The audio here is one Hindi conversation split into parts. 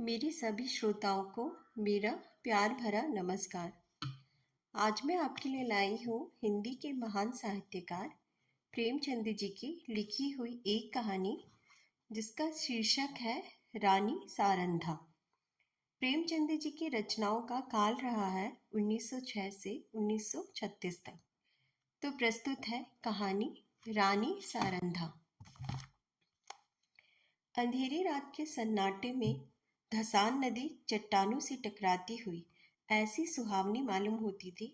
मेरे सभी श्रोताओं को मेरा प्यार भरा नमस्कार। आज मैं आपके लिए लाई हूँ हिंदी के महान साहित्यकार प्रेमचंद जी की लिखी हुई एक कहानी जिसका शीर्षक है रानी सारंधा। प्रेमचंद जी की रचनाओं का काल रहा है 1906 से 1936 तक। तो प्रस्तुत है कहानी रानी सारंधा। अंधेरी रात के सन्नाटे में धसान नदी चट्टानों से टकराती हुई ऐसी सुहावनी मालूम होती थी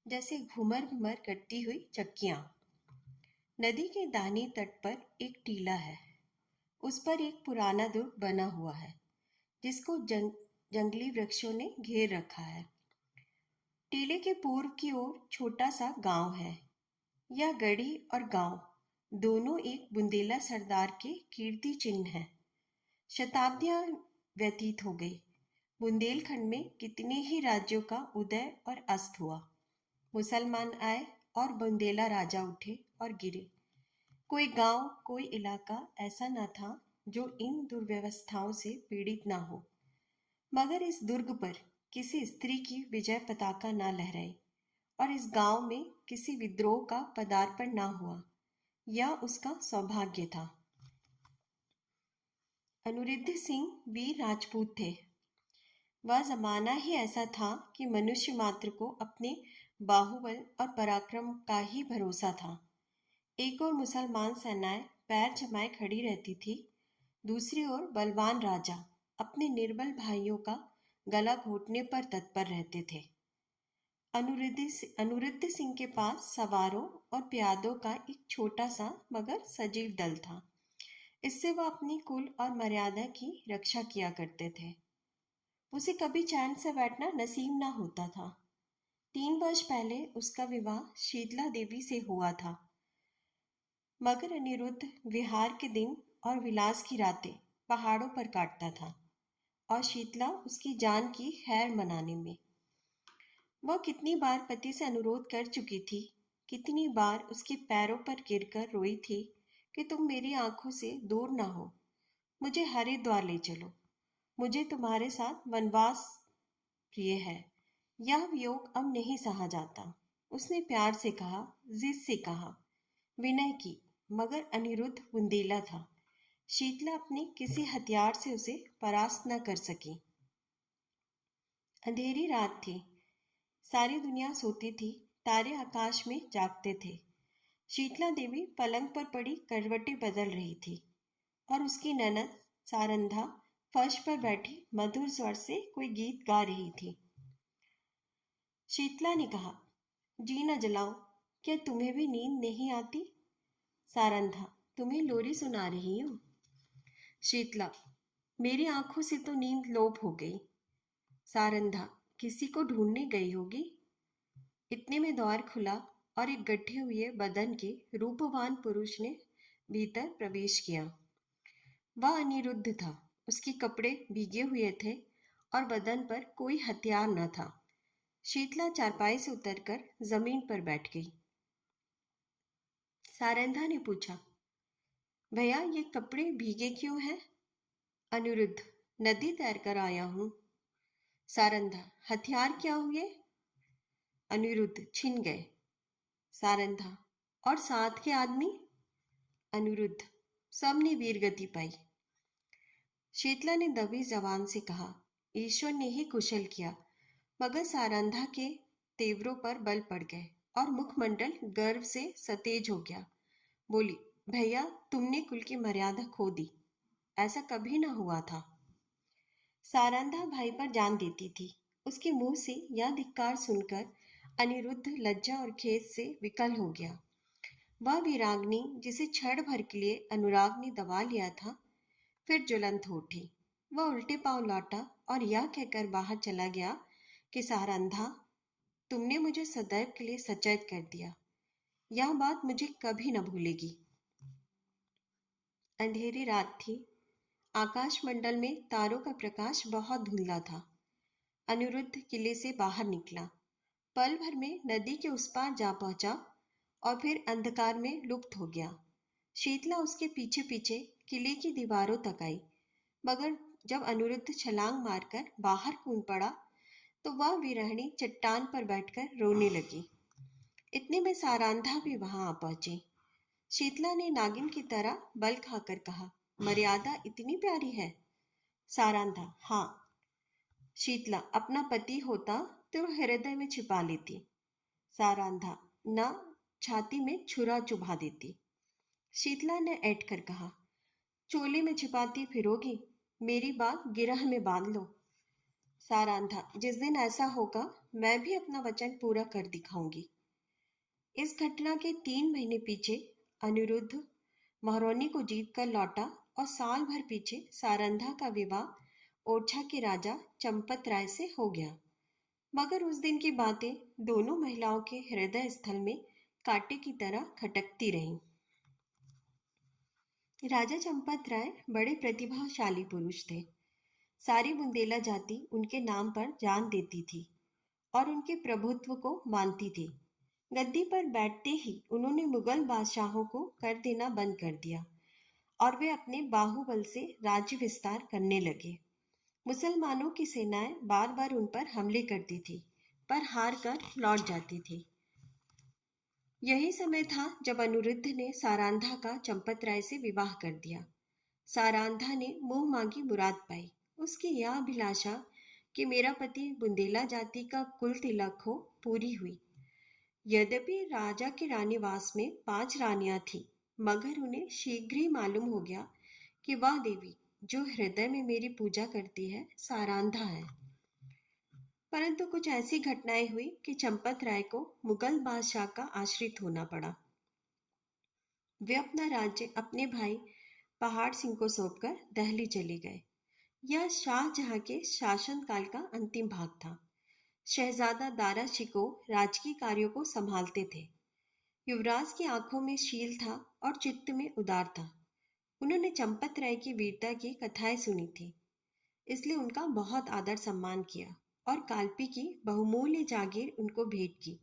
जैसे घुमर घुमर करती हुई चक्कियां। नदी के दाहिने तट पर एक टीला है। उस पर एक पुराना दुर्ग बना हुआ है जिसको जंगली वृक्षों ने घेर रखा है। टीले के पूर्व की ओर छोटा सा गांव है। यह गढ़ी और गांव दोनों एक बुंदेला सरदार के कीर्ति चिन्ह हैं। शताब्दियां व्यतीत हो गई। बुंदेलखंड में कितने ही राज्यों का उदय और अस्त हुआ। मुसलमान आए और बुंदेला राजा उठे और गिरे। कोई गांव, कोई इलाका ऐसा न था जो इन दुर्व्यवस्थाओं से पीड़ित ना हो। मगर इस दुर्ग पर किसी स्त्री की विजय पताका न लहराई और इस गांव में किसी विद्रोह का पदार्पण न हुआ। यह उसका सौभाग्य था। अनिरुद्ध सिंह वीर राजपूत थे। वह जमाना ही ऐसा था कि मनुष्य मात्र को अपने बाहुबल और पराक्रम का ही भरोसा था। एक ओर मुसलमान सेनाएं पैर जमाए खड़ी रहती थी, दूसरी ओर बलवान राजा अपने निर्बल भाइयों का गला घोटने पर तत्पर रहते थे। अनिरुद्ध सिंह के पास सवारों और प्यादों का एक छोटा सा मगर सजीव दल था। इससे वह अपनी कुल और मर्यादा की रक्षा किया करते थे। उसे कभी चैन से बैठना नसीब ना होता था। 3 वर्ष पहले उसका विवाह शीतला देवी से हुआ था। मगर अनिरुद्ध विहार के दिन और विलास की रातें पहाड़ों पर काटता था और शीतला उसकी जान की खैर मनाने में। वह कितनी बार पति से अनुरोध कर चुकी थी, कितनी बार उसके पैरों पर गिरकर रोई थी कि तुम मेरी आंखों से दूर ना हो, मुझे हरिद्वार ले चलो, मुझे तुम्हारे साथ वनवास प्रिय है। यह वियोग अब नहीं सहा जाता। उसने प्यार से कहा, जिद से कहा, विनय की, मगर अनिरुद्ध बुंदेला था। शीतला अपने किसी हथियार से उसे परास्त न कर सकी। अंधेरी रात थी। सारी दुनिया सोती थी, तारे आकाश में जागते थे। शीतला देवी पलंग पर पड़ी करवटें बदल रही थी और उसकी ननद सारंधा फर्श पर बैठी मधुर स्वर से कोई गीत गा रही थी। शीतला ने कहा, जी न जलाओ, क्या तुम्हें भी नींद नहीं आती? सारंधा, तुम्हें लोरी सुना रही हूँ। शीतला, मेरी आंखों से तो नींद लोप हो गई। सारंधा, किसी को ढूंढने गई होगी। इतने में द्वार खुला और एक गड्ढे हुए बदन के रूपवान पुरुष ने भीतर प्रवेश किया। वह अनिरुद्ध था। उसके कपड़े भीगे हुए थे और बदन पर कोई हथियार न था। शीतला चारपाई से उतरकर जमीन पर बैठ गई। सारंधा ने पूछा, भैया ये कपड़े भीगे क्यों हैं? अनिरुद्ध, नदी तैरकर आया हूं। सारंधा, हथियार क्या हुए? अनिरुद्ध, छिन गए। सारंधा, और साथ के आदमी? अनिरुद्ध, सबने वीरगति पाई। शीतला ने दबी जबान से कहा, ईश्वर ने ही कुशल किया। मगर सारंधा के तेवरों पर बल पड़ गए और मुखमंडल गर्व से सतेज हो गया। बोली, भैया तुमने कुल की मर्यादा खो दी। ऐसा कभी ना हुआ था। सारंधा भाई पर जान देती थी। उसके मुंह से यह धिक्कार सुनकर अनिरुद्ध लज्जा और खेद से विकल हो गया। वह वीरांगनी जिसे क्षण भर के लिए अनुराग ने दबा लिया था, फिर ज्वलंत हो उठी। वह उल्टे पांव लौटा और यह कहकर बाहर चला गया कि सारंधा, तुमने मुझे सदैव के लिए सचेत कर दिया। यह बात मुझे कभी न भूलेगी। अंधेरी रात थी। आकाश मंडल में तारों का प्रकाश बहुत धुंधला था। अनिरुद्ध किले से बाहर निकला। पल भर में नदी के उस पार जा पहुंचा और फिर अंधकार में लुप्त हो गया। शीतला उसके पीछे पीछे किले की दीवारों तक आई, मगर जब अनिरुद्ध छलांग मारकर बाहर कूद पड़ा तो वह विरहणी चट्टान पर बैठकर रोने लगी। इतने में सारांधा भी वहां आ पहुंची। शीतला ने नागिन की तरह बल खाकर कहा, मर्यादा इतनी प्यारी है? सारांधा, हाँ। शीतला, अपना पति होता तो हृदय में छिपा लेती। सारांधा, न, छाती में छुरा चुभा देती। शीतला ने ऐठ कर कहा, चोले में छिपाती फिरोगी, मेरी बात गिरह में बांध लो। सारांधा, जिस दिन ऐसा होगा मैं भी अपना वचन पूरा कर दिखाऊंगी। इस घटना के 3 महीने पीछे अनिरुद्ध महारानी को जीत कर लौटा और साल भर पीछे सारंधा का विवाह ओरछा के राजा चंपत राय से हो गया। मगर उस दिन की बातें दोनों महिलाओं के हृदय स्थल में कांटे की तरह खटकती रहीं। राजा चंपत राय बड़े प्रतिभाशाली पुरुष थे। सारी बुंदेला जाति उनके नाम पर जान देती थी और उनके प्रभुत्व को मानती थी। गद्दी पर बैठते ही उन्होंने मुगल बादशाहों को कर देना बंद कर दिया और वे अपने बाहुबल से राज्य विस्तार करने लगे। मुसलमानों की सेनाएं बार बार उन पर हमले करती थी, पर हार कर लौट जाती थी। यही समय था जब अनिरुद्ध ने सारांधा का चंपत राय से विवाह कर दिया। सारांधा ने मुंह मांगी मुराद पाई। उसकी यह अभिलाषा कि मेरा पति बुंदेला जाति का कुल तिलक हो पूरी हुई। यद्यपि राजा के रानीवास में 5 रानियां थीं, मगर उन्हें शीघ्र ही मालूम हो गया कि वह देवी जो हृदय में मेरी पूजा करती है सारांधा है। परंतु कुछ ऐसी घटनाएं हुई कि चंपत राय को मुगल बादशाह का आश्रित होना पड़ा। वे अपना राज्य अपने भाई पहाड़ सिंह को सौंपकर दिल्ली चले गए। यह शाहजहां के शासनकाल का अंतिम भाग था। शहजादा दारा शिकोह राजकीय कार्यों को संभालते थे। युवराज की आंखों में शील था और चित्त में उदार था। उन्होंने चंपत राय की वीरता की कथाएं सुनी थी, इसलिए उनका बहुत आदर सम्मान किया और कालपी की बहुमूल्य जागीर उनको भेंट की,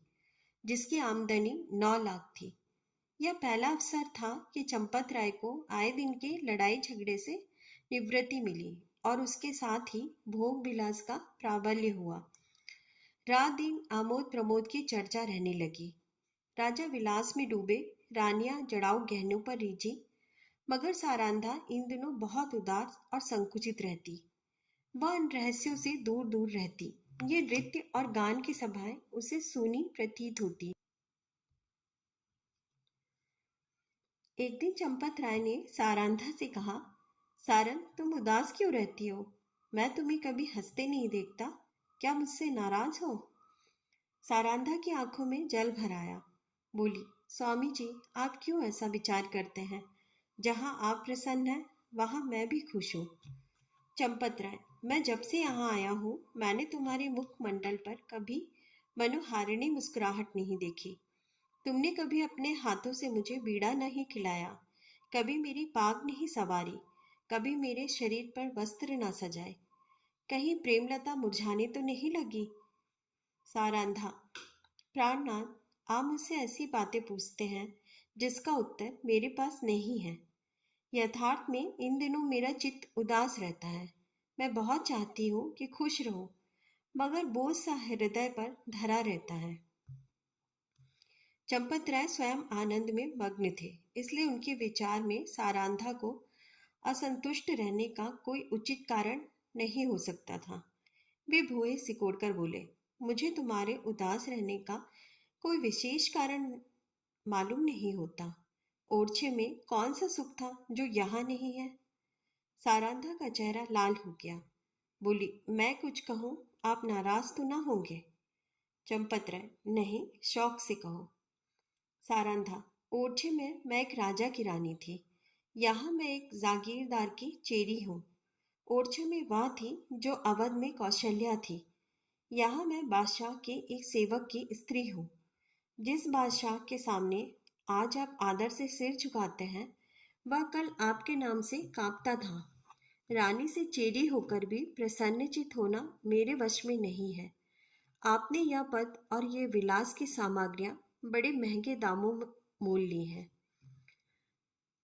जिसकी आमदनी 9 लाख थी। यह पहला अवसर था कि चंपत राय को आए दिन के लड़ाई झगड़े से निवृत्ति मिली और उसके साथ ही भोग विलास का प्राबल्य हुआ। रात दिन आमोद प्रमोद की चर्चा रहने लगी। राजा विलास में डूबे, रानियां जड़ाऊ गहनों पर रीझी, मगर सारांधा इन दिनों बहुत उदास और संकुचित रहती। वह इन रहस्यों से दूर दूर रहती। ये नृत्य और गान की सभाएं उसे सूनी प्रतीत होती। एक दिन चंपत राय ने सारांधा से कहा, सारन, तुम उदास क्यों रहती हो? मैं तुम्हें कभी हंसते नहीं देखता। क्या मुझसे नाराज हो? सारांधा की आंखों में जल भर आया। बोली, स्वामी जी, आप क्यों ऐसा विचार करते हैं? जहां आप प्रसन्न हैं वहां मैं भी खुश हूँ। चंपत राय, मैं जब से यहाँ आया हूँ मैंने तुम्हारे मुखमंडल पर कभी मनोहारिणी मुस्कुराहट नहीं देखी। तुमने कभी अपने हाथों से मुझे बीड़ा नहीं खिलाया, कभी मेरी पाग नहीं सवारी, कभी मेरे शरीर पर वस्त्र न सजाए। कहीं प्रेमलता मुरझाने तो नहीं लगी? सारांधा, प्राणनाथ, आप मुझसे ऐसी बातें पूछते हैं जिसका उत्तर मेरे पास नहीं है। यथार्थ में इन दिनों मेरा चित्त उदास रहता है। मैं बहुत चाहती हूँ कि खुश रहूं, मगर बोझ सा हृदय पर धरा रहता है। चंपत राय स्वयं आनंद में मग्न थे, इसलिए उनके विचार में सारांधा को असंतुष्ट रहने का कोई उचित कारण नहीं हो सकता था। वे भुए सिकोड़कर बोले, मुझे तुम्हारे उदास रहने का कोई विशेष कारण मालूम नहीं होता। ओरछे में कौन सा सुख था जो यहाँ नहीं है? सारांधा का चेहरा लाल हो गया। बोली, मैं कुछ कहूँ, आप नाराज तो ना होंगे? चंपत राय, नहीं, शौक से कहो। सारांधा, ओरछे में मैं एक राजा की रानी थी। यहाँ मैं एक जागीरदार की चेरी हूँ। ओरछे में वह थी जो अवध में कौशल्या थी। यहाँ मैं बादशाह के एक सेवक की स्त्री हूँ। जिस बादशाह के सामने आज आप आदर से सिर झुकाते हैं, वह कल आपके नाम से कांपता था। रानी से चेरी होकर भी प्रसन्नचित होना मेरे वश में नहीं है। आपने यह पद और ये विलास की सामग्रियां बड़े महंगे दामों में मोल ली हैं।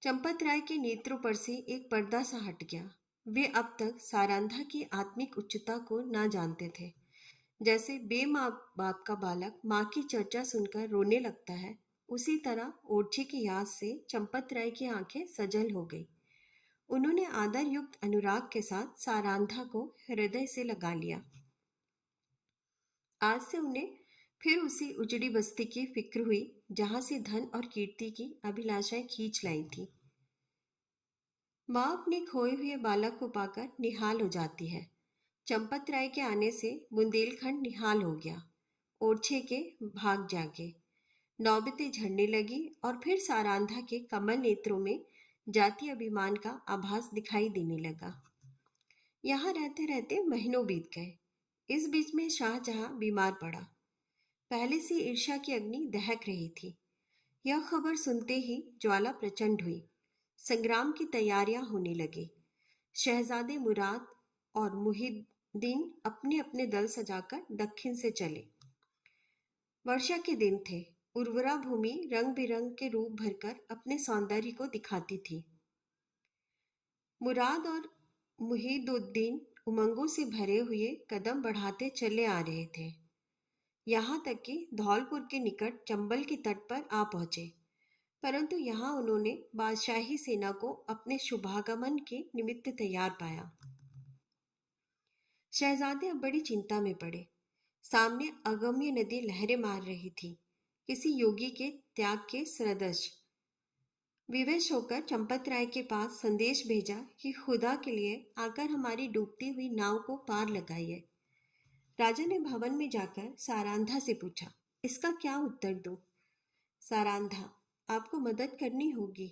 चंपत राय के नेत्रों पर से एक पर्दा सा हट गया। वे अब तक सारंधा की आत्मिक उच्चता को न जानते थे। जैसे बेमाँ बाप का बालक माँ की चर्चा सुनकर रोने लगता है, उसी तरह ओरछी की याद से चंपत राय की आंखें सजल हो गई। उन्होंने आदर युक्त अनुराग के साथ सारांधा को हृदय से लगा लिया। आज से उन्हें फिर उसी उजड़ी बस्ती की फिक्र हुई जहां से धन और कीर्ति की अभिलाषाएं खींच लाई थी। माँ अपने खोए हुए बालक को पाकर निहाल हो जाती है। चंपत राय के आने से बुंदेलखंड निहाल हो गया। ओरछे के भाग जागे, नौबतें झड़ने लगी और फिर सारांधा के कमल नेत्रों में जाति अभिमान का आभास दिखाई देने लगा। यहाँ रहते रहते महीनों बीत गए। इस बीच में शाहजहां बीमार पड़ा। पहले से ईर्ष्या की अग्नि दहक रही थी। यह खबर सुनते ही ज्वाला प्रचंड हुई। संग्राम की तैयारियां होने लगी। शहजादे मुराद और मुहिद्दीन अपने अपने दल सजाकर दक्षिण से चले। वर्षा के दिन थे। उर्वरा भूमि रंग बिरंग के रूप भरकर अपने सौंदर्य को दिखाती थी। मुराद और मुहिदुद्दीन उमंगों से भरे हुए कदम बढ़ाते चले आ रहे थे। यहाँ तक कि धौलपुर के निकट चंबल के तट पर आ पहुंचे, परंतु यहाँ उन्होंने बादशाही सेना को अपने शुभागमन के निमित्त तैयार पाया। शहजादे अब बड़ी चिंता में पड़े। सामने अगम्य नदी लहरें मार रही थी, किसी योगी के त्याग के सदृश। विवश होकर चंपत राय के पास संदेश भेजा कि खुदा के लिए आकर हमारी डूबती हुई नाव को पार लगाइए। राजा ने भवन में जाकर सारांधा से पूछा, इसका क्या उत्तर दूं? सारांधा, आपको मदद करनी होगी।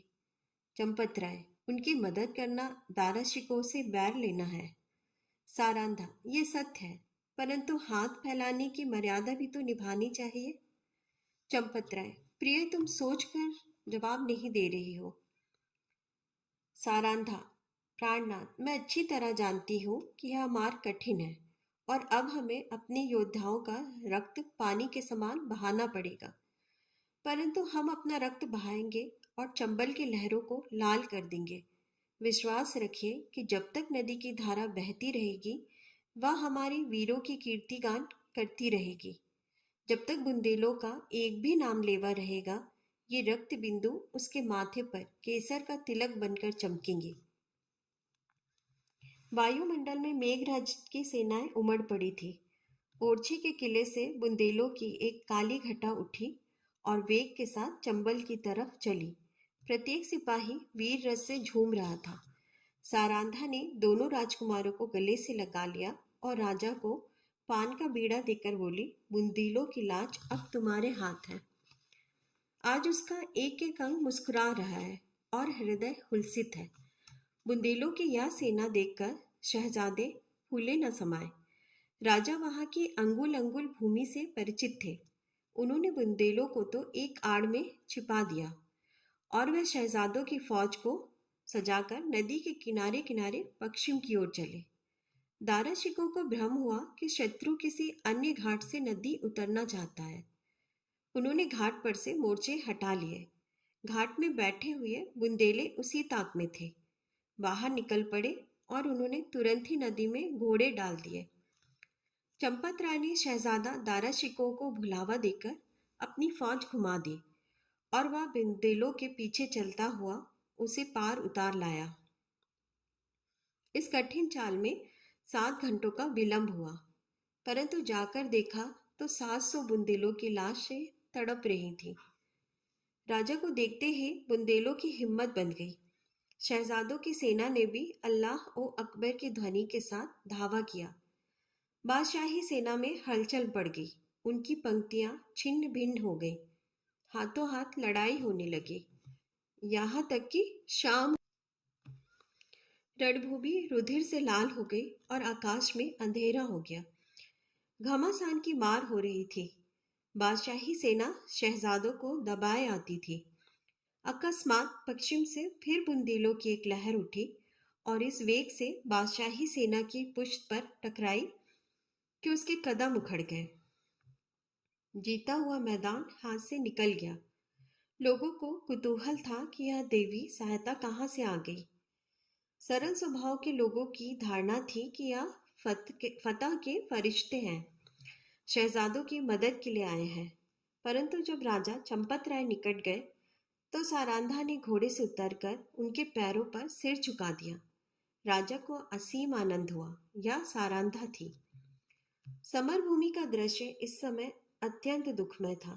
चंपत राय, उनकी मदद करना दाराशिकों से बैर लेना है। सारांधा, ये सत्य है, परंतु हाथ फैलाने की मर्यादा भी तो निभानी चाहिए। चंपत राय, प्रिय, तुम सोचकर जवाब नहीं दे रही हो। सारांधा, प्राणनाथ, मैं अच्छी तरह जानती हूँ कि यह मार्ग कठिन है और अब हमें अपने योद्धाओं का रक्त पानी के समान बहाना पड़ेगा, परंतु हम अपना रक्त बहाएंगे और चंबल की लहरों को लाल कर देंगे। विश्वास रखिए कि जब तक नदी की धारा बहती रहेगी, वह हमारे वीरों की कीर्तिगान करती रहेगी। जब तक बुंदेलों का एक भी नाम लेवा रहेगा, ये रक्त बिंदु उसके माथे पर केसर का तिलक बनकर चमकेंगे। वायुमंडल में मेघराज की सेनाएं उमड़ पड़ी थी। ओरछी के किले से बुंदेलों की एक काली घटा उठी और वेग के साथ चंबल की तरफ चली। प्रत्येक सिपाही वीर रस से झूम रहा था। सारांधा ने दोनों राजकुमारों को गले से लगा लिया और राजा को पान का बीड़ा देकर बोली, बुंदेलों की लाज अब तुम्हारे हाथ है। आज उसका एक एक अंग मुस्कुरा रहा है और हृदय हुलसित है। बुंदेलों की यह सेना देखकर शहजादे फूले न समाये। राजा वहां की अंगुल अंगुल भूमि से परिचित थे। उन्होंने बुंदेलों को तो एक आड़ में छिपा दिया और वह शहजादों की फौज को सजाकर नदी के किनारे किनारे पश्चिम की ओर चले। दाराशिकों को भ्रम हुआ कि शत्रु किसी अन्य घाट से नदी उतरना चाहता है। उन्होंने घाट पर से मोर्चे हटा लिए। घाट में बैठे हुए बुंदेले उसी ताक में थे। बाहर निकल पड़े और उन्होंने तुरंत ही नदी में घोड़े डाल दिए। चंपत राय ने शहजादा दाराशिकों को भुलावा देकर अपनी फौज घुमा दी और वह बुंदेलों के पीछे चलता हुआ उसे पार उतार लाया। इस कठिन चाल में 7 घंटों का विलंब हुआ, परंतु जाकर देखा तो 700 बुंदेलों की लाशें तड़प रही थी। राजा को देखते ही बुंदेलों की हिम्मत बंध गई। शहजादों की सेना ने भी अल्लाह ओ अकबर की ध्वनि के साथ धावा किया। बादशाही सेना में हलचल पड़ गई। उनकी पंक्तियां छिन्न भिन्न हो गई। हाथों हाथ लड़ाई होने लगी। यहाँ तक कि शाम रणभूमि रुधिर से लाल हो गई और आकाश में अंधेरा हो गया। घमासान की मार हो रही थी। बादशाही सेना शहजादों को दबाए आती थी। अकस्मात पश्चिम से फिर बुंदेलों की एक लहर उठी और इस वेग से बादशाही सेना की पुष्ट पर टकराई कि उसके कदम उखड़ गए। जीता हुआ मैदान हाथ से निकल गया। लोगों को कुतूहल था कि यह देवी सहायता कहाँ से आ गई। सरल स्वभाव के लोगों की धारणा थी कि यह फतह के फरिश्ते हैं, शहजादों की मदद के लिए आए हैं। परंतु जब राजा चंपत राय निकट गए तो सारंधा ने घोड़े से उतरकर उनके पैरों पर सिर झुका दिया। राजा को असीम आनंद हुआ। यह सारंधा थी। समरभूमि का दृश्य इस समय अत्यंत दुखमय था।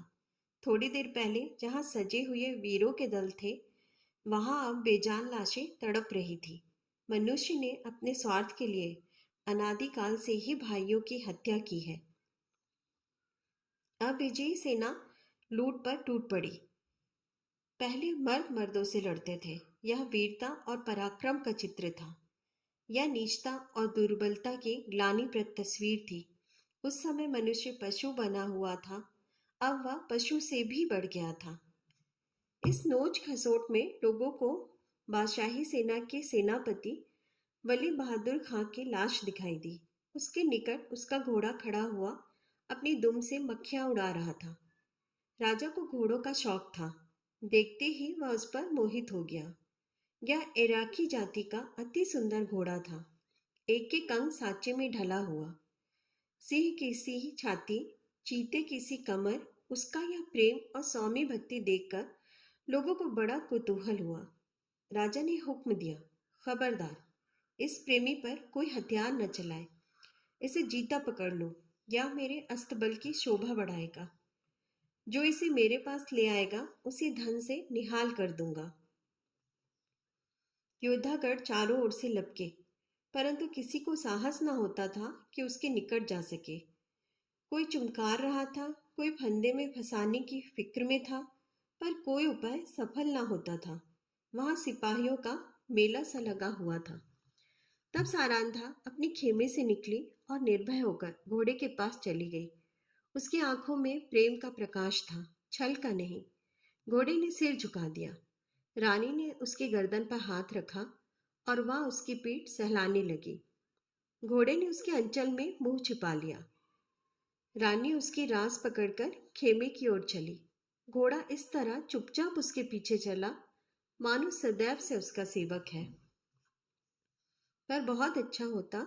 थोड़ी देर पहले जहां सजे हुए वीरों के दल थे, वहां अब बेजान लाशें तड़प रही थी। मनुष्य ने अपने स्वार्थ के लिए अनादिकाल से ही भाइयों की हत्या की है। अब विजयी सेना लूट पर टूट पड़ी। पहले मर्द मर्दों से लड़ते थे। यह वीरता और पराक्रम का चित्र था। यह नीचता और दुर्बलता की ग्लानिप्रद तस्वीर थी। उस समय मनुष्य पशु बना हुआ था, अब वह पशु से भी बढ़ गया था। इस नोच खसोट में लोगों को बादशाही सेना के सेनापति वली बहादुर खां की लाश दिखाई दी। उसके निकट उसका घोड़ा खड़ा हुआ अपनी दुम से मक्खियां उड़ा रहा था। राजा को घोड़ों का शौक था। देखते ही वह उस पर मोहित हो गया। यह इराकी जाति का अति सुंदर घोड़ा था, एक एक अंग सांचे में ढला हुआ। सिंह की सी छाती, चीते की सी कमर। उसका यह प्रेम और सौम्य भक्ति देखकर लोगों को बड़ा कुतूहल हुआ। राजा ने हुक्म दिया, खबरदार, इस प्रेमी पर कोई हथियार न चलाए। इसे जीता पकड़ लो, यह मेरे अस्तबल की शोभा बढ़ाएगा। जो इसे मेरे पास ले आएगा उसे धन से निहाल कर दूंगा। योद्धागढ़ चारों ओर से लपके, परंतु किसी को साहस न होता था कि उसके निकट जा सके। कोई चुमकार रहा था, कोई फंदे में फंसाने की फिक्र में था, पर कोई उपाय सफल ना होता था। वहां सिपाहियों का मेला सा लगा हुआ था। तब सारंधा अपनी खेमे से निकली और निर्भय होकर घोड़े के पास चली गई। उसकी आंखों में प्रेम का प्रकाश था, छल का नहीं। घोड़े ने सिर झुका दिया। रानी ने उसकी गर्दन पर हाथ रखा और वह उसकी पीठ सहलाने लगी। घोड़े ने उसके अंचल में मुंह छिपा लिया। रानी उसकी रास पकड़कर खेमे की ओर चली। घोड़ा इस तरह चुपचाप उसके पीछे चला, मानो सदैव से उसका सेवक है। पर बहुत अच्छा होता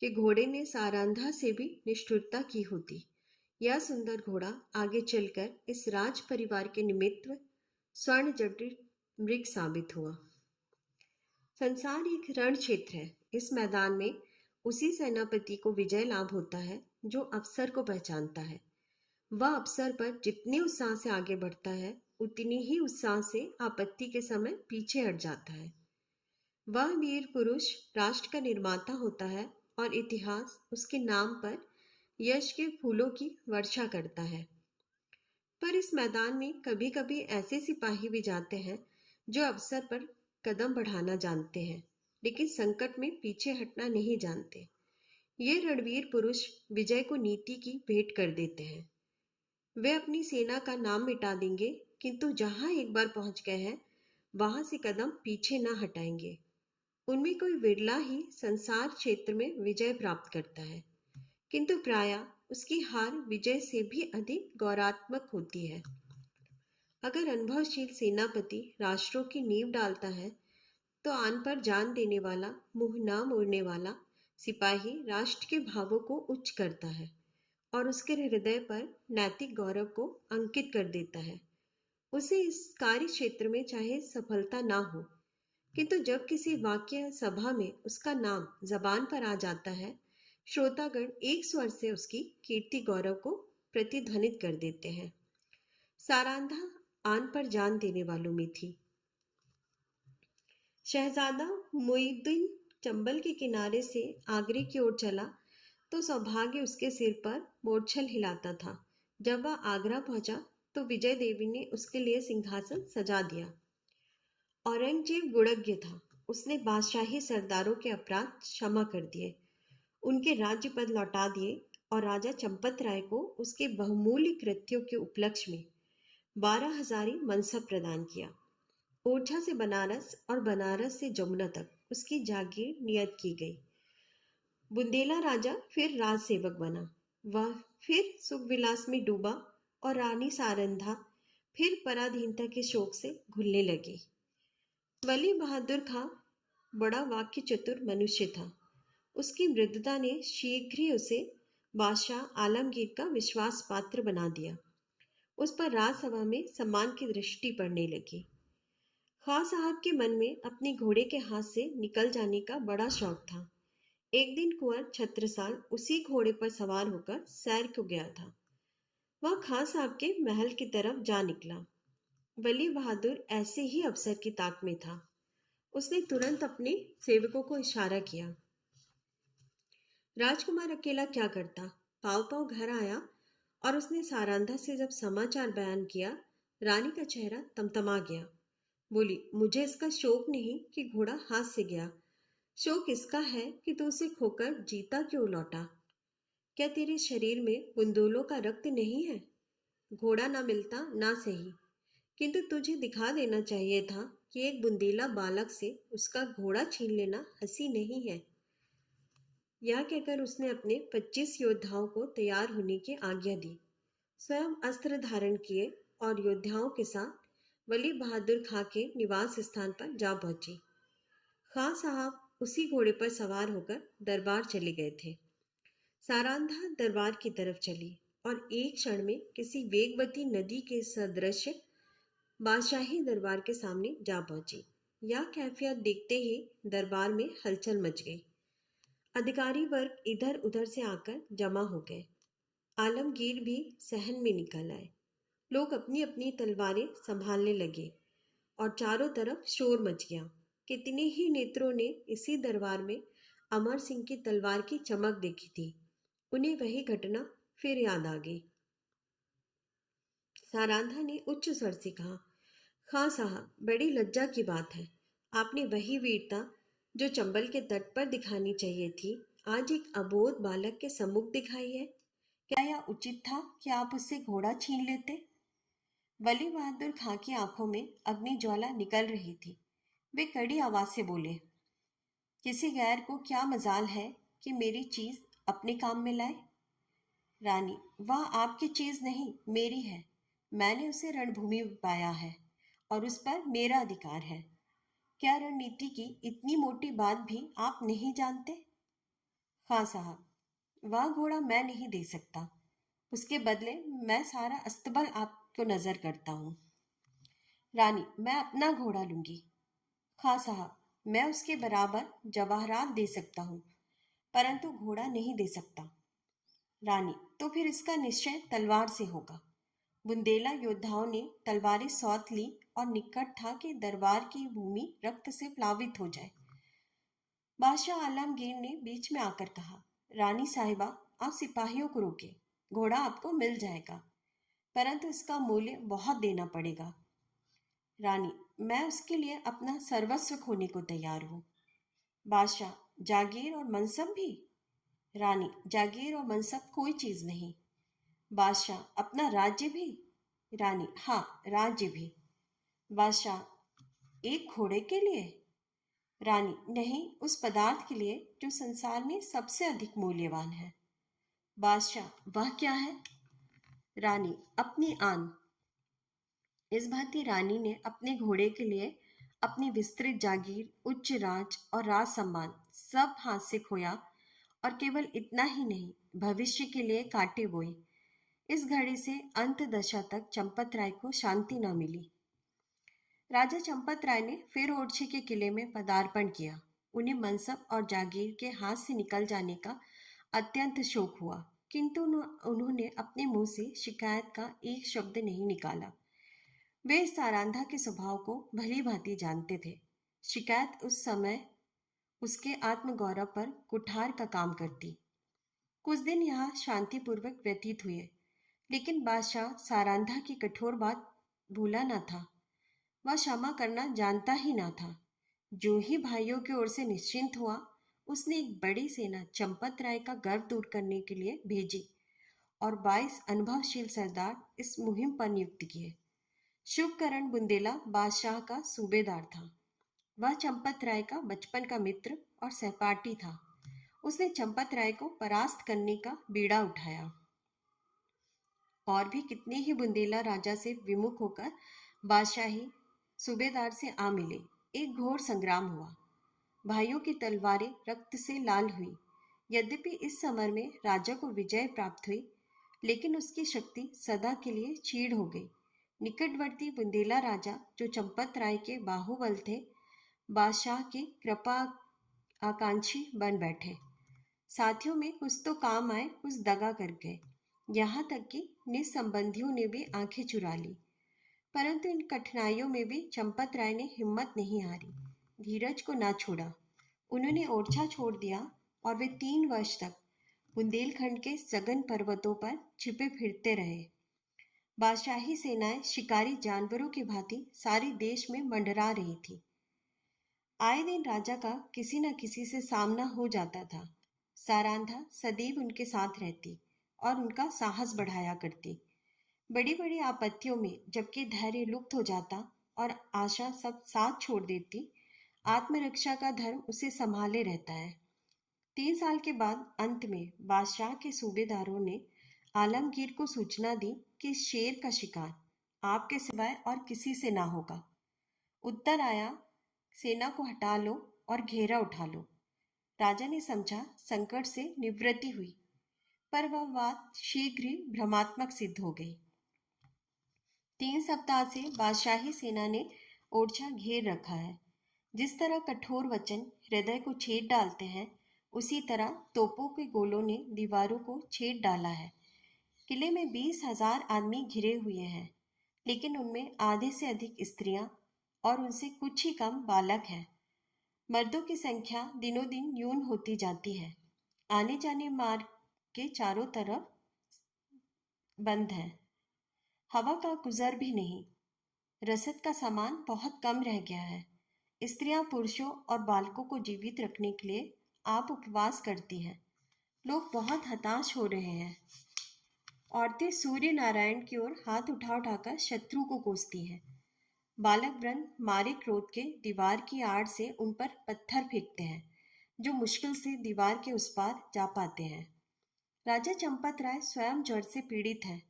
कि घोड़े ने सारंधा से भी निष्ठुरता की होती। यह सुंदर घोड़ा आगे चलकर इस राज परिवार के निमित्त स्वर्ण जटित मृग साबित हुआ। संसार एक रण क्षेत्र है। इस मैदान में उसी सेनापति को विजय लाभ होता है जो अवसर को पहचानता है। वह अवसर पर जितने उत्साह से आगे बढ़ता है, उतनी ही उत्साह से आपत्ति के समय पीछे हट जाता है। वह वीर पुरुष राष्ट्र का निर्माता होता है और इतिहास उसके नाम पर यश के फूलों की वर्षा करता है। पर इस मैदान में कभी कभी ऐसे सिपाही भी जाते हैं जो अवसर पर कदम बढ़ाना जानते हैं, लेकिन संकट में पीछे हटना नहीं जानते। ये रणवीर पुरुष विजय को नीति की भेंट कर देते हैं। वे अपनी सेना का नाम मिटा देंगे, किंतु जहां एक बार पहुंच गए हैं वहां से कदम पीछे ना हटाएंगे। उनमें कोई विरला ही संसार क्षेत्र में विजय प्राप्त करता है, किंतु प्रायः उसकी हार विजय से भी अधिक गौरवात्मक होती है। अगर अनुभवशील सेनापति राष्ट्रों की नींव डालता है, तो आन पर जान देने वाला, मुंह ना मोड़ने वाला सिपाही राष्ट्र के भावों को उच्च करता है और उसके हृदय पर नैतिक गौरव को अंकित कर देता है। उसे इस कार्य क्षेत्र में चाहे सफलता ना हो, किंतु जब किसी वाक्य सभा में उसका नाम जबान पर आ जाता है, श्रोतागण एक स्वर से उसकी कीर्ति गौरव को प्रतिध्वनित कर देते हैं। सारंधा आन पर जान देने वालों में थी। शहजादा मुइनुद्दीन चंबल के किनारे से आगरे की ओर चला तो सौभाग्य उसके सिर पर मोरछल हिलाता था। जब वह आगरा पहुंचा तो विजय देवी ने उसके लिए सिंहासन सजा दिया। औरंगजेब गुणज्ञ था। उसने बादशाही सरदारों के अपराध क्षमा कर दिए, उनके राज्य पद लौटा दिए और राजा चंपत राय को उसके बहुमूल्य कृत्यों के उपलक्ष्य में 12,000 मनसब प्रदान किया। ओरछा से बनारस और बनारस से जमुना तक उसकी जागीर नियत की गई। बुंदेला राजा फिर राज सेवक बना। वह फिर सुख विलास में डूबा और रानी सारंधा फिर पराधीनता के शोक से घुलने लगी। वली बहादुर खां बड़ा वाक्य चतुर मनुष्य था। उसकी मृदुता ने शीघ्र ही उसे बादशाह आलमगीर का विश्वास पात्र बना दिया। उस पर राजसभा में सम्मान की दृष्टि पड़ने लगी। खां साहब के मन में अपने घोड़े के हाथ से निकल जाने का बड़ा शौक था। एक दिन कुंवर छत्रसाल उसी घोड़े पर सवार होकर सैर को गया था। वह खां साहब के महल की तरफ जा निकला। वली बहादुर ऐसे ही अवसर की ताक में था। उसने तुरंत अपने सेवकों को इशारा किया। राजकुमार अकेला क्या करता? पाव पाव घर आया और उसने सारंधा से जब समाचार बयान किया, रानी का चेहरा तमतमा गया। बोली, मुझे इसका शोक नहीं कि घोड़ा हाथ से गया, शोक इसका है कि तू उसे खोकर जीता क्यों लौटा। क्या तेरे शरीर में बुंदोलों का रक्त नहीं है? घोड़ा ना मिलता ना सही, किंतु तुझे दिखा देना चाहिए था कि एक बुंदेला बालक से उसका घोड़ा छीन लेना हंसी नहीं है। यह कहकर उसने अपने 25 योद्धाओं को तैयार होने की आज्ञा दी। स्वयं अस्त्र धारण किए और योद्धाओं के साथ वली बहादुर खां के निवास स्थान पर जा पहुंची। खां साहब उसी घोड़े पर सवार होकर दरबार चले गए थे। सारंधा दरबार की तरफ चली और एक क्षण में किसी वेगवती नदी के सदृश बादशाही दरबार के सामने जा पहुंची। यह कैफियत देखते ही दरबार में हलचल मच गई। अधिकारी वर्ग इधर उधर से आकर जमा हो गए। आलमगीर भी सहन में निकल आए। लोग अपनी अपनी तलवारें संभालने लगे और चारों तरफ शोर मच गया। कितने ही नेत्रों ने इसी दरबार में अमर सिंह की तलवार की चमक देखी थी। उन्हें वही घटना फिर याद आ गई। सारंधा ने उच्च स्वर से कहा, खां साहब, बड़ी लज्जा की बात है। आपने वही वीरता जो चंबल के तट पर दिखानी चाहिए थी, आज एक अबोध बालक के सम्मुख दिखाई है। क्या यह उचित था कि आप उससे घोड़ा छीन लेते? वली बहादुर खां की आंखों में अग्नि ज्वाला निकल रही थी। वे कड़ी आवाज से बोले, किसी गैर को क्या मजाल है कि मेरी चीज अपने काम में लाए? रानी, वह आपकी चीज नहीं, मेरी है। मैंने उसे रणभूमि में पाया है और उस पर मेरा अधिकार है। क्या रणनीति की इतनी मोटी बात भी आप नहीं जानते? खां साहब, वह घोड़ा मैं नहीं दे सकता। उसके बदले मैं सारा अस्तबल आपको नजर करता हूँ। रानी, मैं अपना घोड़ा लूंगी। खां साहब, मैं उसके बराबर जवाहरात दे सकता हूँ, परंतु घोड़ा नहीं दे सकता। रानी, तो फिर इसका निश्चय तलवार से होगा। बुंदेला योद्धाओं ने तलवारें सौंत ली और निकट था कि दरबार की भूमि रक्त से प्लावित हो जाए। बादशाह आलमगीर ने बीच में आकर कहा, रानी साहिबा, आप सिपाहियों को रोके, घोड़ा आपको मिल जाएगा, परंतु इसका मूल्य बहुत देना पड़ेगा। रानी, मैं उसके लिए अपना सर्वस्व खोने को तैयार हूँ। बादशाह, जागीर और मनसब भी? रानी, जागीर और मनसब कोई चीज नहीं। बादशाह, अपना राज्य भी? रानी, हाँ, राज्य भी। बादशाह, एक घोड़े के लिए? रानी, नहीं, उस पदार्थ के लिए जो संसार में सबसे अधिक मूल्यवान है। बादशाह, वह क्या है? रानी, अपनी आन। इस भांति रानी ने अपने घोड़े के लिए अपनी विस्तृत जागीर, उच्च राज और राज सम्मान सब हाथ से खोया और केवल इतना ही नहीं, भविष्य के लिए कांटे बोए। इस घड़ी से अंत दशा तक चंपत राय को शांति न मिली। राजा चंपत राय ने फिर ओरछे के किले में पदार्पण किया। उन्हें मनसब और जागीर के हाथ से निकल जाने का अत्यंत शोक हुआ, किंतु उन्होंने अपने मुंह से शिकायत का एक शब्द नहीं निकाला। वे सारंधा के स्वभाव को भली भांति जानते थे। शिकायत उस समय उसके आत्मगौरव पर कुठार का काम करती। कुछ दिन यहाँ शांतिपूर्वक व्यतीत हुए, लेकिन बादशाह सारंधा की कठोर बात भूला न था। वह क्षमा करना जानता ही ना था। जो ही भाइयों की ओर से निश्चिंत हुआ, उसने एक बड़ी सेना चंपत राय का गर्व दूर करने के लिए भेजी और 22 अनुभवशील सरदार इस मुहिम पर नियुक्त किए। शुभकरण बुंदेला बादशाह का सूबेदार था। वह चंपत राय का बचपन का मित्र और सहपाठी था। उसने चंपत राय को परास्त करने का बीड़ा उठाया। और भी कितने ही बुंदेला राजा से विमुख होकर बादशाही सूबेदार से आ मिले। एक घोर संग्राम हुआ। भाइयों की तलवारें रक्त से लाल हुई। यद्यपि इस समर में राजा को विजय प्राप्त हुई, लेकिन उसकी शक्ति सदा के लिए क्षीण हो गई। निकटवर्ती बुंदेला राजा, जो चंपत राय के बाहुबल थे, बादशाह की कृपा आकांक्षी बन बैठे। साथियों में कुछ तो काम आए, कुछ दगा कर गए। यहाँ तक कि निसंबंधियों ने भी आंखें चुरा ली। परंतु इन कठिनाइयों में भी चंपत राय ने हिम्मत नहीं हारी, धीरज को ना छोड़ा। उन्होंने ओरछा छोड़ दिया और वे 3 वर्ष तक बुंदेलखंड के सघन पर्वतों पर छिपे फिरते रहे। बादशाही सेनाएं शिकारी जानवरों की भांति सारे देश में मंडरा रही थी। आए दिन राजा का किसी न किसी से सामना हो जाता था। सारांधा सदैव उनके साथ रहती और उनका साहस बढ़ाया करती। बड़ी बड़ी आपत्तियों में जबकि धैर्य लुप्त हो जाता और आशा सब साथ छोड़ देती, आत्मरक्षा का धर्म उसे संभाले रहता है। 3 साल के बाद अंत में बादशाह के सूबेदारों ने आलमगीर को सूचना दी कि शेर का शिकार आपके सिवाय और किसी से ना होगा। उत्तर आया, सेना को हटा लो और घेरा उठा लो। राजा ने समझा संकट से निवृत्ति हुई, पर वह बात शीघ्र ही भ्रमात्मक सिद्ध हो गई। 3 सप्ताह से बादशाही सेना ने ओरछा घेर रखा है। जिस तरह कठोर वचन हृदय को छेद डालते हैं, उसी तरह तोपों के गोलों ने दीवारों को छेद डाला है। किले में 20,000 आदमी घिरे हुए हैं, लेकिन उनमें आधे से अधिक स्त्रियां और उनसे कुछ ही कम बालक हैं। मर्दों की संख्या दिनों दिन न्यून होती जाती है। आने जाने मार्ग के चारों तरफ बंद है, हवा का गुजर भी नहीं। रसद का सामान बहुत कम रह गया है। स्त्रियां पुरुषों और बालकों को जीवित रखने के लिए आप उपवास करती हैं। लोग बहुत हताश हो रहे हैं। औरतें सूर्य नारायण की ओर हाथ उठा उठाकर शत्रु को कोसती हैं। बालक वृंद मारे क्रोध के दीवार की आड़ से उन पर पत्थर फेंकते हैं, जो मुश्किल से दीवार के उस पार जा पाते हैं। राजा चंपत राय स्वयं ज्वर से पीड़ित है।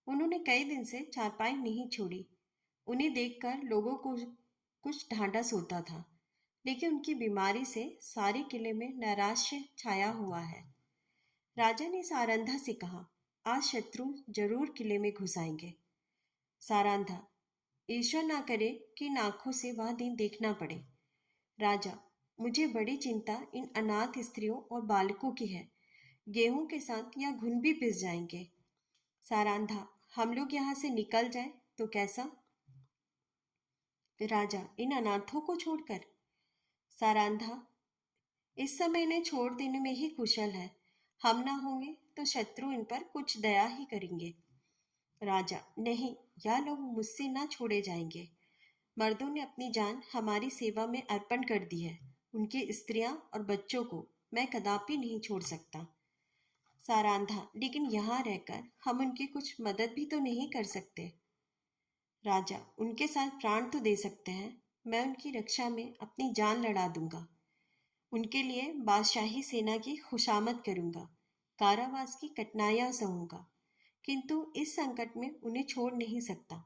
उन्होंने कई दिन से चारपाई नहीं छोड़ी। उन्हें देखकर लोगों को कुछ ढांढस होता था, लेकिन उनकी बीमारी से सारे किले में नैराश्य छाया हुआ है। राजा ने सारंधा से कहा, आज शत्रु जरूर किले में घुस आएंगे। सारंधा, ईश्वर ना करे कि इन आंखों से वह दिन देखना पड़े। राजा, मुझे बड़ी चिंता इन अनाथ स्त्रियों और बालकों की है। गेहूं के साथ या घुन भी पिस जाएंगे। सारंधा, हम लोग यहाँ से निकल जाए तो कैसा? राजा, इन अनाथों को छोड़कर? सारंधा, इस समय इन्हें छोड़ देने में ही कुशल है। हम ना होंगे तो शत्रु इन पर कुछ दया ही करेंगे। राजा, नहीं, यह लोग मुझसे ना छोड़े जाएंगे। मर्दों ने अपनी जान हमारी सेवा में अर्पण कर दी है। उनकी स्त्रियां और बच्चों को मैं कदापि नहीं छोड़ सकता। सारंधा, लेकिन यहाँ रहकर हम उनकी कुछ मदद भी तो नहीं कर सकते। राजा, उनके साथ प्राण तो दे सकते हैं। मैं उनकी रक्षा में अपनी जान लड़ा दूंगा। उनके लिए बादशाही सेना की खुशामद करूंगा, कारावास की कठिनाइयां सहूंगा, किंतु इस संकट में उन्हें छोड़ नहीं सकता।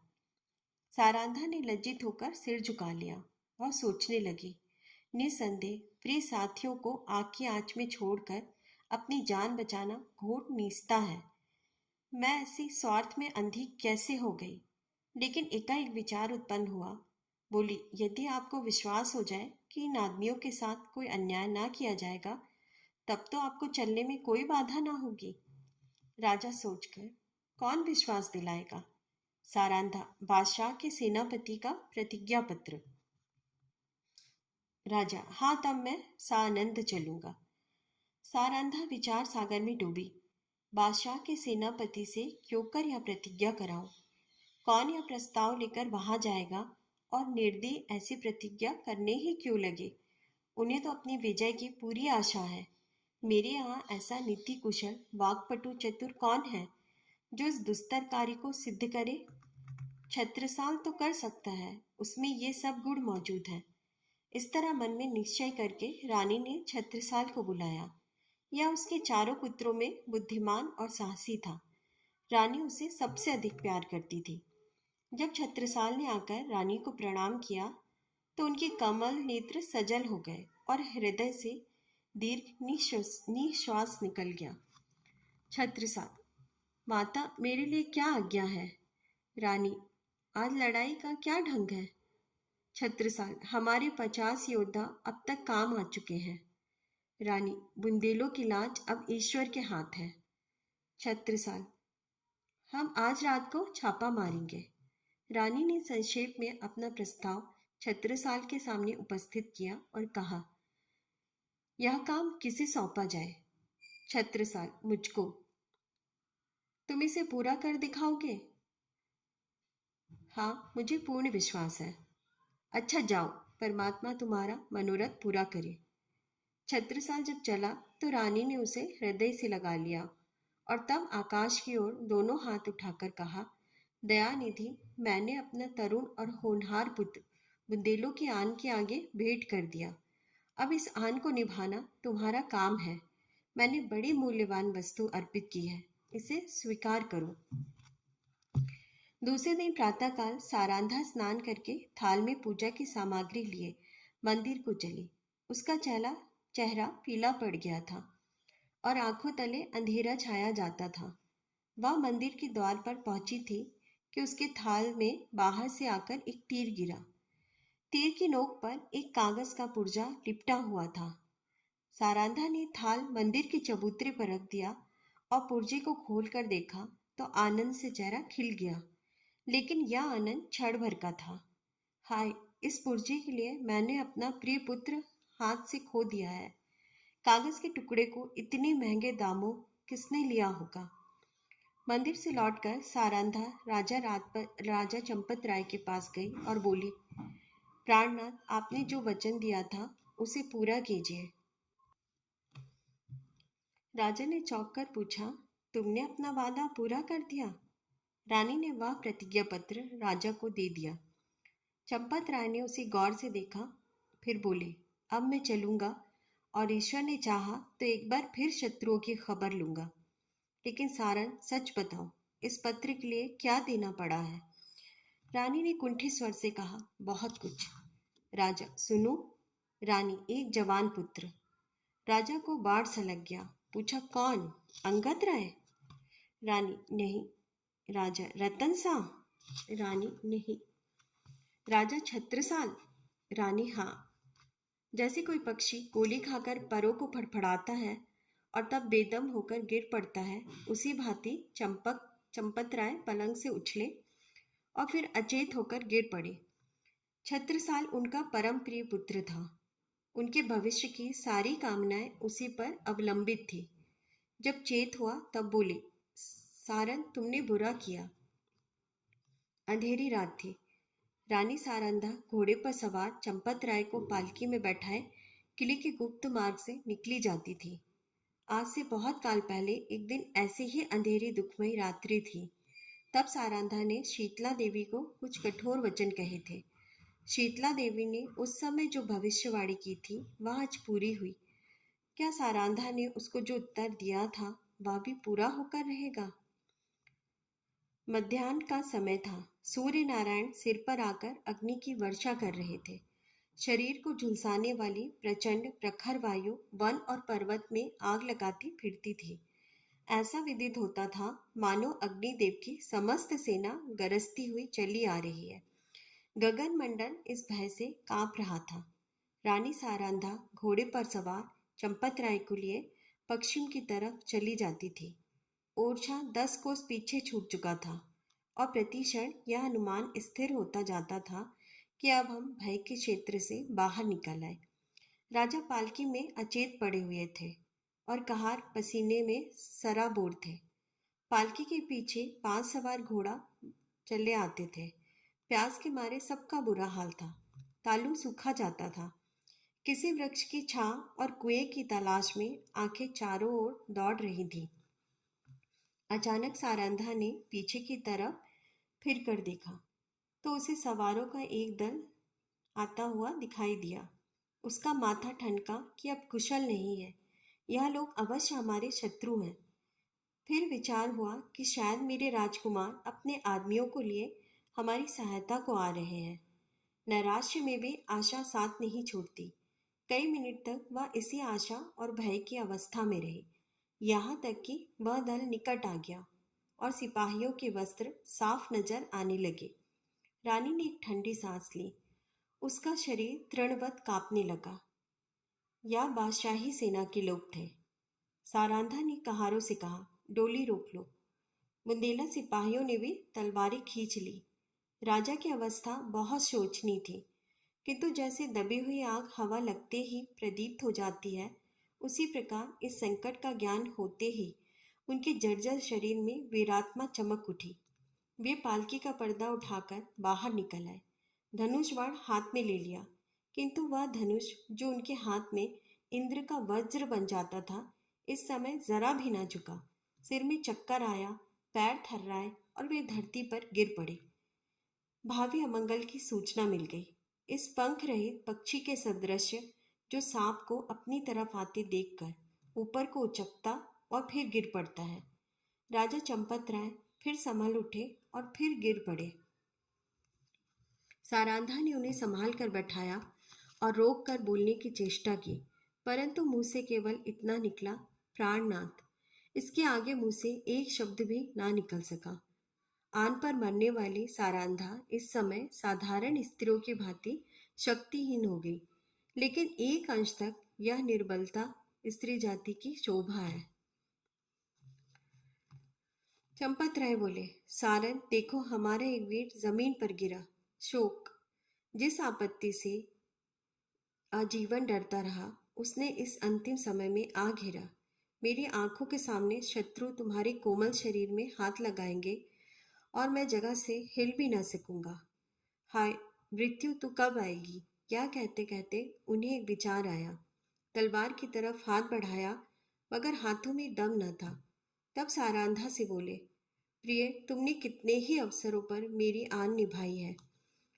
सारंधा ने लज्जित होकर सिर झुका लिया और सोचने लगी, निसंदेह प्रिय साथियों को आग की आंच में छोड़कर अपनी जान बचाना घोर नीचता है। मैं ऐसी स्वार्थ में अंधी कैसे हो गई? लेकिन एकाएक विचार उत्पन्न हुआ। बोली, यदि आपको विश्वास हो जाए कि इन आदमियों के साथ कोई अन्याय ना किया जाएगा, तब तो आपको चलने में कोई बाधा ना होगी। राजा सोचकर, कौन विश्वास दिलाएगा? सारंधा, बादशाह के सेनापति का प्रतिज्ञा पत्र। राजा, हाँ, तब मैं सानंद चलूंगा। सारंधा विचार सागर में डूबी। बादशाह के सेनापति से क्यों कर यह प्रतिज्ञा कराऊं? कौन यह प्रस्ताव लेकर वहां जाएगा और निर्दयी ऐसी प्रतिज्ञा करने ही क्यों लगे? उन्हें तो अपनी विजय की पूरी आशा है। मेरे यहाँ ऐसा नीति कुशल वाक्पटु चतुर कौन है जो इस दुस्तर कार्य को सिद्ध करे? छत्रसाल तो कर सकता है, उसमें ये सब गुण मौजूद हैं। इस तरह मन में निश्चय करके रानी ने छत्रसाल को बुलाया। यह उसके चारों पुत्रों में बुद्धिमान और साहसी था। रानी उसे सबसे अधिक प्यार करती थी। जब छत्रसाल ने आकर रानी को प्रणाम किया तो उनके कमल नेत्र सजल हो गए और हृदय से दीर्घ निश्वास निकल गया। छत्रसाल, माता मेरे लिए क्या आज्ञा है? रानी, आज लड़ाई का क्या ढंग है? छत्रसाल, हमारे 50 योद्धा अब तक काम आ चुके हैं। रानी, बुंदेलों की लाज अब ईश्वर के हाथ है। छत्रसाल, हम आज रात को छापा मारेंगे। रानी ने संक्षेप में अपना प्रस्ताव छत्रसाल के सामने उपस्थित किया और कहा, यह काम किसे सौंपा जाए? छत्रसाल, मुझको। तुम इसे पूरा कर दिखाओगे? हाँ, मुझे पूर्ण विश्वास है। अच्छा जाओ, परमात्मा तुम्हारा मनोरथ पूरा करे। छत्रसाल जब चला तो रानी ने उसे हृदय से लगा लिया और तब आकाश की ओर दोनों हाथ उठाकर कहा, दयानिधि, मैंने अपना तरुण और होनहार पुत्र बुंदेलों की आन के आगे भेंट कर दिया। अब इस आन को निभाना तुम्हारा काम है। मैंने बड़ी मूल्यवान वस्तु अर्पित की है, इसे स्वीकार करो। दूसरे दिन प्रातःकाल सारांधा स्नान करके थाल में पूजा की सामग्री लिए मंदिर को चली। उसका चेहरा पीला पड़ गया था और आंखों तले अंधेरा छाया जाता था। वह मंदिर के द्वार पर पहुंची थी कि उसके थाल में बाहर से आकर एक तीर गिरा। तीर की नोक पर एक कागज का पुर्जा लिपटा हुआ था। सारांधा ने थाल मंदिर के चबूतरे पर रख दिया और पुर्जे को खोलकर देखा तो आनंद से चेहरा खिल गया। लेकिन यह आनंद क्षण भर का था। हाय, इस पुर्जे के लिए मैंने अपना प्रिय पुत्र हाथ से खो दिया है। कागज के टुकड़े को इतने महंगे दामों किसने लिया होगा? मंदिर से लौटकर सारांधा राजा चंपत राय के पास गई और बोली, प्राणनाथ, आपने जो वचन दिया था उसे पूरा कीजिए। राजा ने चौंक कर पूछा, तुमने अपना वादा पूरा कर दिया? रानी ने वह प्रतिज्ञा पत्र राजा को दे दिया। चंपत राय ने उसे गौर से देखा, फिर बोले, अब मैं चलूंगा और ईश्वर ने चाहा तो एक बार फिर शत्रुओं की खबर लूंगा। लेकिन सारन, सच बताओ, इस पत्र के लिए क्या देना पड़ा है? रानी ने कुंठित स्वर से कहा, बहुत कुछ। राजा, सुनो। रानी, एक जवान पुत्र। राजा को बाढ़ सा लग गया। पूछा, कौन? अंगद राय? रानी, नहीं। राजा, रतन सा? रानी, नहीं। राजा, छत्रसाल? रानी, हाँ। जैसे कोई पक्षी गोली खाकर परों को फड़फड़ाता है और तब बेदम होकर गिर पड़ता है, उसी भांति चंपत राय पलंग से उछले और फिर अचेत होकर गिर पड़े। छत्रसाल उनका परम प्रिय पुत्र था। उनके भविष्य की सारी कामनाएं उसी पर अवलंबित थी। जब चेत हुआ तब बोले, सारन, तुमने बुरा किया। अंधेरी रात थी। रानी सारंधा घोड़े पर सवार चंपत राय को पालकी में बैठाए किले के गुप्त मार्ग से निकली जाती थी। आज से बहुत काल पहले एक दिन ऐसी ही अंधेरी दुखमयी रात्रि थी। तब सारंधा ने शीतला देवी को कुछ कठोर वचन कहे थे। शीतला देवी ने उस समय जो भविष्यवाणी की थी वह आज पूरी हुई। क्या सारंधा ने उसको जो उत्तर दिया था वह भी पूरा होकर रहेगा? मध्याह्न का समय था। सूर्य नारायण सिर पर आकर अग्नि की वर्षा कर रहे थे। शरीर को झुलसाने वाली प्रचंड प्रखर वायु वन और पर्वत में आग लगाती फिरती थी। ऐसा विदित होता था मानो अग्निदेव की समस्त सेना गरजती हुई चली आ रही है। गगन मंडल इस भय से कांप रहा था। रानी सारंधा घोड़े पर सवार चंपत राय को लिए पश्चिम की तरफ चली जाती थी। ओरछा 10 कोस पीछे छूट चुका था और प्रतिक्षण यह अनुमान स्थिर होता जाता था कि अब हम भय के क्षेत्र से बाहर निकल आए। राजा पालकी में अचेत पड़े हुए थे और कहार पसीने में सराबोर थे। पालकी के पीछे 5 सवार घोड़ा चले आते थे। प्यास के मारे सबका बुरा हाल था। तालू सूखा जाता था। किसी वृक्ष की छांव और कुएं की तलाश में आंखें चारों ओर दौड़ रही थी। अचानक सारंधा ने पीछे की तरफ फिर कर देखा तो उसे सवारों का एक दल आता हुआ दिखाई दिया। उसका माथा ठनका कि अब कुशल नहीं है, यह लोग अवश्य हमारे शत्रु हैं। फिर विचार हुआ कि शायद मेरे राजकुमार अपने आदमियों को लिए हमारी सहायता को आ रहे हैं। नैराश्य में भी आशा साथ नहीं छोड़ती। कई मिनट तक वह इसी आशा और भय की अवस्था में रही, यहाँ तक कि वह दल निकट आ गया और सिपाहियों के वस्त्र साफ नजर आने लगे। रानी ने एक ठंडी सांस ली। उसका शरीर तृणवत कांपने लगा। या बादशाही सेना के लोग थे। सारांधा ने कहारों से कहा, डोली रोक लो। बुंदेला सिपाहियों ने भी तलवारें खींच ली। राजा की अवस्था बहुत शोचनीय थी, किंतु जैसे दबी हुई आग हवा लगते ही प्रदीप्त हो जाती है, उसी प्रकार इस संकट का ज्ञान होते ही उनके जर्जर शरीर में वीरात्मा चमक उठी। वे पालकी का पर्दा उठाकर बाहर निकल आए। धनुष बाण हाथ में ले लिया, किंतु वह धनुष जो उनके हाथ में इंद्र का वज्र बन जाता था, इस समय जरा भी ना झुका। सिर में चक्कर आया, पैर थर्राए और वे धरती पर गिर पड़े। भावी अमंगल की सूचना मिल गई। इस पंख रहित पक्षी के सदृश जो सांप को अपनी तरफ आते देखकर ऊपर को उचकता और फिर गिर पड़ता है। राजा चंपत राय फिर संभल उठे और फिर गिर पड़े। सारांधा ने उन्हें संभाल कर बैठाया और रोक कर बोलने की चेष्टा की, परंतु मुंह से केवल इतना निकला, प्राणनाथ। इसके आगे मुंह से एक शब्द भी ना निकल सका। आन पर मरने वाली सारांधा इस समय साधारण स्त्रियों की भांति शक्तिहीन हो गई, लेकिन एक अंश तक यह निर्बलता स्त्री जाति की शोभा है। चंपत राय बोले, सारन देखो, हमारा एक वीर जमीन पर गिरा। शोक जिस आपत्ति से आजीवन डरता रहा, उसने इस अंतिम समय में आ घेरा। मेरी आंखों के सामने शत्रु तुम्हारे कोमल शरीर में हाथ लगाएंगे और मैं जगह से हिल भी न सकूंगा। हाय मृत्यु, तू कब आएगी? क्या कहते कहते उन्हें एक विचार आया। तलवार की तरफ हाथ बढ़ाया, मगर हाथों में दम न था। तब सारांधा से बोले, प्रिय, तुमने कितने ही अवसरों पर मेरी आन निभाई है।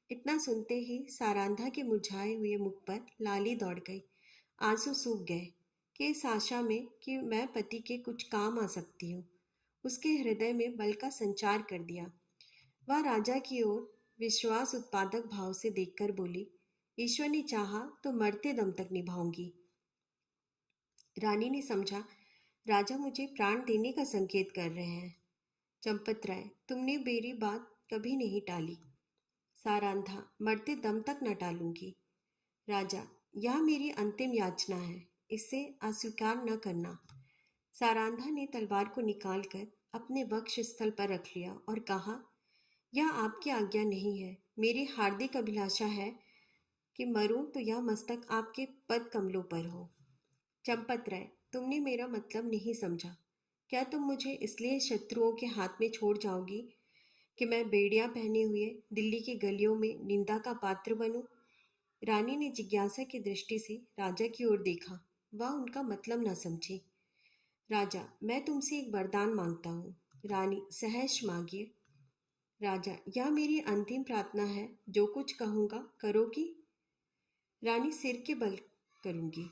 इतना सुनते ही सारांधा के मुरझाए हुए मुख पर लाली दौड़ गई। आंसू सूख गए कि इस आशा में कि मैं पति के कुछ काम आ सकती हूँ, उसके हृदय में बल का संचार कर दिया। वह राजा की ओर विश्वास उत्पादक भाव से देखकर बोली, ईश्वर ने चाहा तो मरते दम तक निभाऊंगी। रानी ने समझा, राजा मुझे प्राण देने का संकेत कर रहे हैं। चंपत राय, तुमने मेरी बात कभी नहीं टाली। सारांधा, मरते दम तक न टालूंगी। राजा, यह मेरी अंतिम याचना है, इसे अस्वीकार न करना। सारांधा ने तलवार को निकालकर अपने वक्ष स्थल पर रख लिया और कहा, यह आपकी आज्ञा नहीं है। मेरी हार्दिक अभिलाषा है कि मरूं तो यह मस्तक आपके पद कमलों पर हो। चंपत राय, तुमने मेरा मतलब नहीं समझा। क्या तुम मुझे इसलिए शत्रुओं के हाथ में छोड़ जाओगी कि मैं बेड़ियां पहने हुए दिल्ली की गलियों में निंदा का पात्र बनूं? रानी ने जिज्ञासा की दृष्टि से राजा की ओर देखा। वह उनका मतलब न समझी। राजा, मैं तुमसे एक वरदान मांगता हूँ। रानी, सहर्ष मांगिए। राजा, यह मेरी अंतिम प्रार्थना है, जो कुछ कहूंगा करोगी? रानी, सिर के बल करूंगी।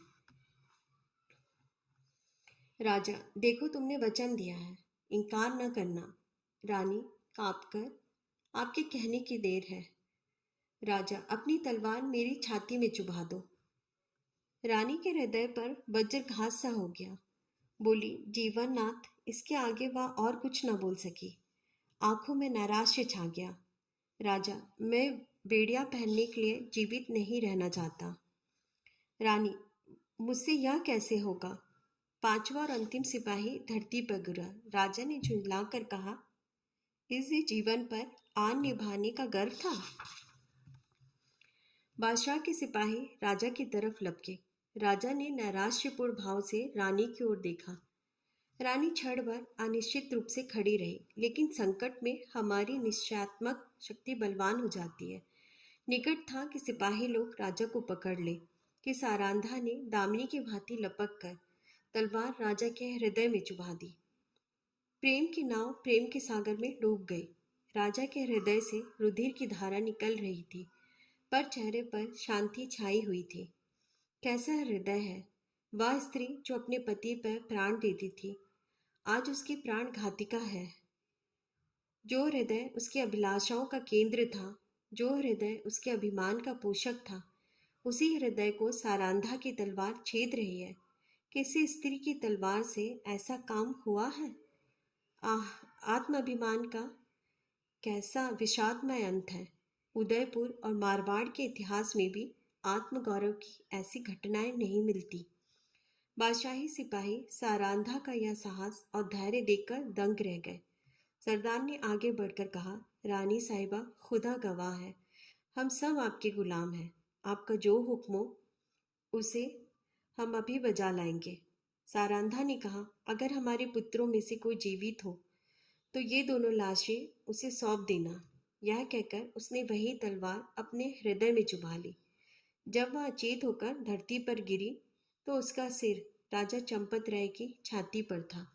राजा, देखो, तुमने वचन दिया है, इनकार न करना। रानी कांपकर, आपके कहने की देर है। राजा, अपनी तलवार मेरी छाती में चुभा दो। रानी के हृदय पर वज्रघात सा हो गया। बोली, जीवननाथ, इसके आगे वह और कुछ न बोल सकी। आंखों में नैराश्य छा गया। राजा, मैं बेड़िया पहनने के लिए जीवित नहीं रहना चाहता। रानी, मुझसे यह कैसे होगा? पांचवा और अंतिम सिपाही धरती पर गिरा। राजा ने झुंझलाकर कहा, इसी जीवन पर आन निभाने का गर्व था। बादशाह के सिपाही राजा की तरफ लपके। राजा ने नैराश्यपूर्ण भाव से रानी की ओर देखा। रानी क्षण भर अनिश्चित रूप से खड़ी रही, लेकिन संकट में हमारी निश्चयात्मक शक्ति बलवान हो जाती है। निकट था कि सिपाही लोग राजा को पकड़ ले, कि सारांधा ने दामिनी की भांति लपक कर तलवार राजा के हृदय में चुभा दी। प्रेम की नाव प्रेम के सागर में डूब गई। राजा के हृदय से रुधिर की धारा निकल रही थी, पर चेहरे पर शांति छाई हुई थी। कैसा हृदय है! वह स्त्री जो अपने पति पर प्राण देती थी, आज उसकी प्राण घातिका है। जो हृदय उसकी अभिलाषाओं का केंद्र था, जो हृदय उसके अभिमान का पोषक था, उसी हृदय को सारांधा की तलवार छेद रही है। किसी स्त्री की तलवार से ऐसा काम हुआ है? आह, आत्माभिमान का कैसा विषादमय अंत है। उदयपुर और मारवाड़ के इतिहास में भी आत्मगौरव की ऐसी घटनाएं नहीं मिलती। बादशाही सिपाही सारांधा का यह साहस और धैर्य देखकर दंग रह गए। सरदार ने आगे बढ़कर कहा, रानी साहिबा, खुदा गवाह है, हम सब आपके गुलाम हैं। आपका जो हुक्म हो उसे हम अभी बजा लाएंगे। सारांधा ने कहा, अगर हमारे पुत्रों में से कोई जीवित हो तो ये दोनों लाशें उसे सौंप देना। यह कहकर उसने वही तलवार अपने हृदय में चुभा ली। जब वह अचेत होकर धरती पर गिरी तो उसका सिर राजा चंपत राय की छाती पर था।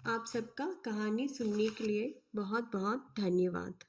आप सबका कहानी सुनने के लिए बहुत बहुत धन्यवाद।